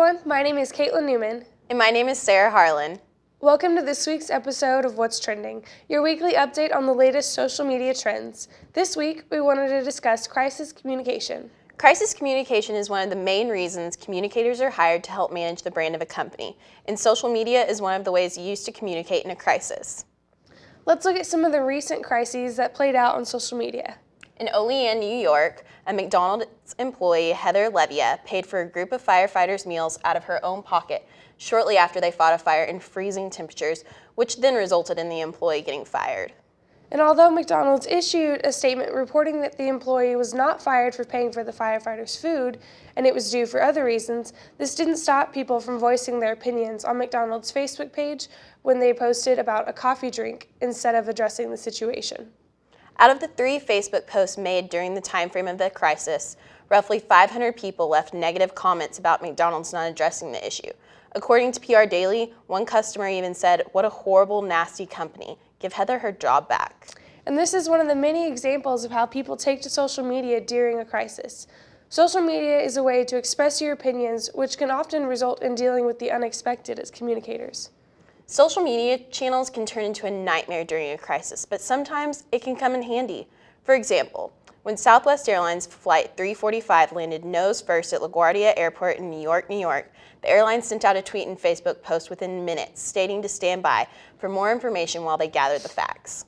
everyone, my name is Caitlin Newman. And my name is Sarah Harlan. Welcome to this week's episode of What's Trending, your weekly update on the latest social media trends. This week, we wanted to discuss crisis communication. Crisis communication is one of the main reasons communicators are hired to help manage the brand of a company, and social media is one of the ways used to communicate in a crisis. Let's look at some of the recent crises that played out on social media. In Olean, New York, a McDonald's employee, Heather Levia, paid for a group of firefighters' meals out of her own pocket shortly after they fought a fire in freezing temperatures, which then resulted in the employee getting fired. And although McDonald's issued a statement reporting that the employee was not fired for paying for the firefighters' food, and it was due for other reasons, this didn't stop people from voicing their opinions on McDonald's Facebook page when they posted about a coffee drink instead of addressing the situation. Out of the 3 Facebook posts made during the time frame of the crisis, roughly 500 people left negative comments about McDonald's not addressing the issue. According to PR Daily, one customer even said, "What a horrible, nasty company. Give Heather her job back." And this is one of the many examples of how people take to social media during a crisis. Social media is a way to express your opinions, which can often result in dealing with the unexpected as communicators. Social media channels can turn into a nightmare during a crisis, but sometimes it can come in handy. For example, when Southwest Airlines Flight 345 landed nose first at LaGuardia Airport in New York, the airline sent out a tweet and Facebook post within minutes stating to stand by for more information while they gathered the facts.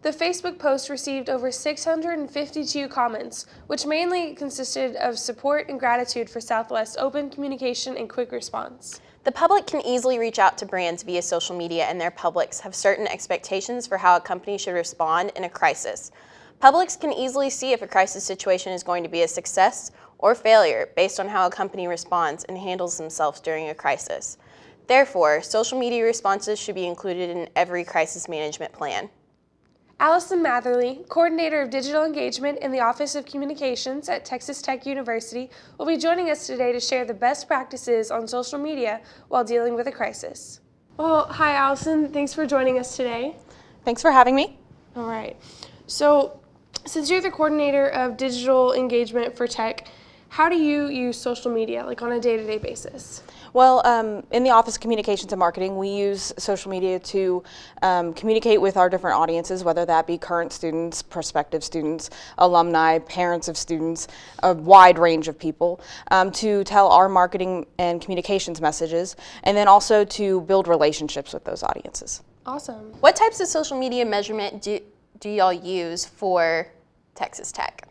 The Facebook post received over 652 comments, which mainly consisted of support and gratitude for Southwest's open communication and quick response. The public can easily reach out to brands via social media, and their publics have certain expectations for how a company should respond in a crisis. Publics can easily see if a crisis situation is going to be a success or failure based on how a company responds and handles themselves during a crisis. Therefore, social media responses should be included in every crisis management plan. Allison Matherly, coordinator of digital engagement in the Office of Communications at Texas Tech University, will be joining us today to share the best practices on social media while dealing with a crisis. Well, hi Allison, thanks for joining us today. Thanks for having me. All right, so since you're the coordinator of digital engagement for Tech, how do you use social media, like on a day-to-day basis? Well, in the Office of Communications and Marketing, we use social media to communicate with our different audiences, whether that be current students, prospective students, alumni, parents of students, a wide range of people, to tell our marketing and communications messages, and then also to build relationships with those audiences. Awesome. What types of social media measurement do y'all use for Texas Tech?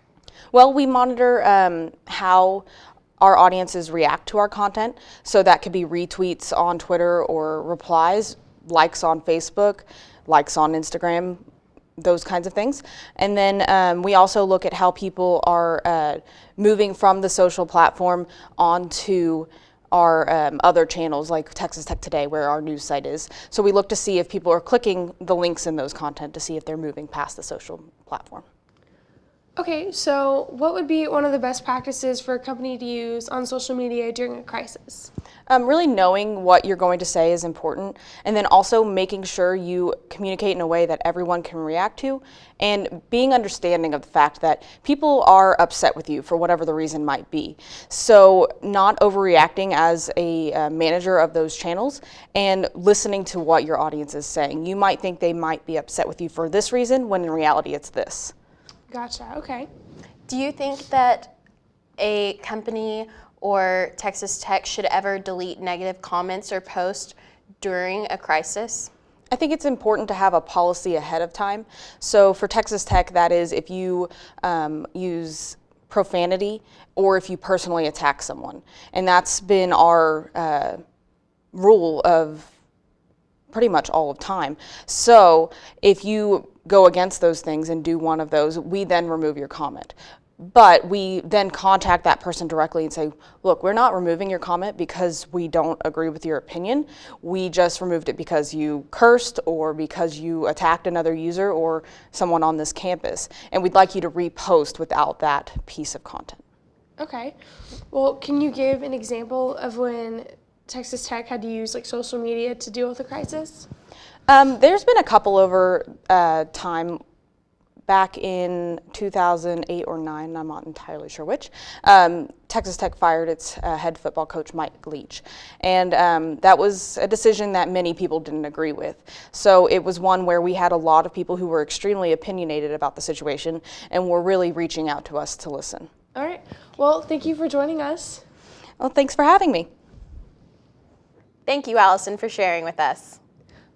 Well, we monitor how our audiences react to our content. So that could be retweets on Twitter or replies, likes on Facebook, likes on Instagram, those kinds of things. And then we also look at how people are moving from the social platform onto our other channels like Texas Tech Today, where our news site is. So we look to see if people are clicking the links in those content to see if they're moving past the social platform. Okay, so what would be one of the best practices for a company to use on social media during a crisis? Really knowing what you're going to say is important, and then also making sure you communicate in a way that everyone can react to, and being understanding of the fact that people are upset with you for whatever the reason might be. So not overreacting as a manager of those channels, and listening to what your audience is saying. You might think they might be upset with you for this reason, when in reality it's this. Gotcha, okay. Do you think that a company or Texas Tech should ever delete negative comments or posts during a crisis? I think it's important to have a policy ahead of time. So for Texas Tech, that is if you use profanity or if you personally attack someone. And that's been our rule of pretty much all of time. So if you go against those things and do one of those, we then remove your comment. But we then contact that person directly and say, look, we're not removing your comment because we don't agree with your opinion. We just removed it because you cursed or because you attacked another user or someone on this campus. And we'd like you to repost without that piece of content. Okay. Well, can you give an example of when Texas Tech had to use like social media to deal with a crisis? There's been a couple over time back in 2008 or 9, I'm not entirely sure which, Texas Tech fired its head football coach, Mike Leach. And that was a decision that many people didn't agree with. So it was one where we had a lot of people who were extremely opinionated about the situation and were really reaching out to us to listen. All right. Well, thank you for joining us. Well, thanks for having me. Thank you, Allison, for sharing with us.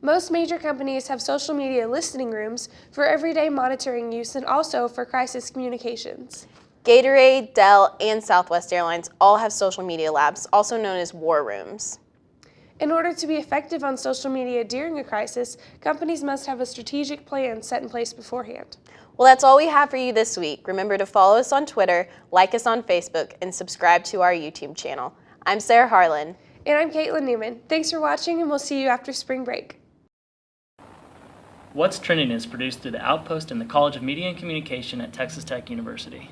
Most major companies have social media listening rooms for everyday monitoring use and also for crisis communications. Gatorade, Dell, and Southwest Airlines all have social media labs, also known as war rooms. In order to be effective on social media during a crisis, companies must have a strategic plan set in place beforehand. Well, that's all we have for you this week. Remember to follow us on Twitter, like us on Facebook, and subscribe to our YouTube channel. I'm Sarah Harlan. And I'm Caitlin Newman. Thanks for watching, and we'll see you after spring break. What's Trending is produced through the Outpost and the College of Media and Communication at Texas Tech University.